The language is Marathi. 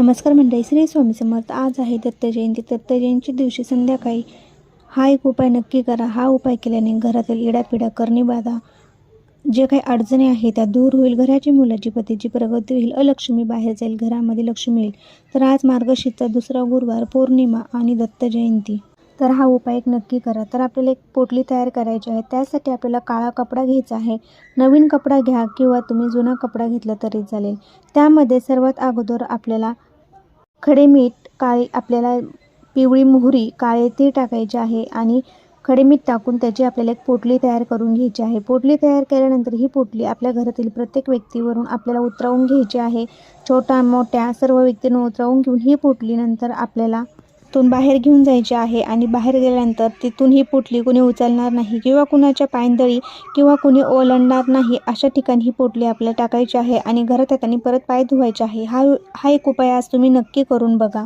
नमस्कार मंडळी, श्री स्वामी समर्थ. आज आहे दत्त जयंती. दत्त जयंती दिवशी संध्याकाळी हा एक उपाय नक्की करा. हा उपाय केल्याने घरातील इडापिडा, करणी-बाधा, जे काही अडचणी आहेत त्या दूर होईल. घराची, मुलाची, पतीची प्रगती होईल. अलक्ष्मी बाहेर जाईल, घरामध्ये लक्ष्मी येईल. तर आज मार्गशीर्षचा दुसरा गुरुवार, पौर्णिमा आणि दत्त जयंती. तर हा उपाय एक नक्की करा. तर आपल्याला एक पोटली तयार करायची आहे. त्यासाठी आपल्याला काळा कपडा घ्यायचा आहे. नवीन कपडा घ्या किंवा तुम्ही जुना कपडा घेतला तरी चालेल. त्यामध्ये सर्वात अगोदर आपल्याला खडे मीठ, आपल्याला पिवळी मोहरी, काळे तीळ टाकायचे आहे आणि खडे मीठ टाकून त्याची आपल्याला एक पोटली तयार करून घ्यायची आहे. पोटली तयार केल्यानंतर ही पोटली आपल्या घरातील प्रत्येक व्यक्तीवरून आपल्याला उतरवून घ्यायची आहे. छोट्या मोठ्या सर्व व्यक्तींना उतरवून घेऊन ही पोटली नंतर आपल्याला तिथून बाहेर घेऊन जायची आहे आणि बाहेर गेल्यानंतर तिथून ही पोटली कोणी उचलणार नाही किंवा कुणाच्या पायंदळी किंवा कुणी ओलांडणार नाही अशा ठिकाणी ही पोटली आपल्याला टाकायची आहे आणि घरात येताना परत पाय धुवायचे आहे. हा एक उपाय आज तुम्ही नक्की करून बघा.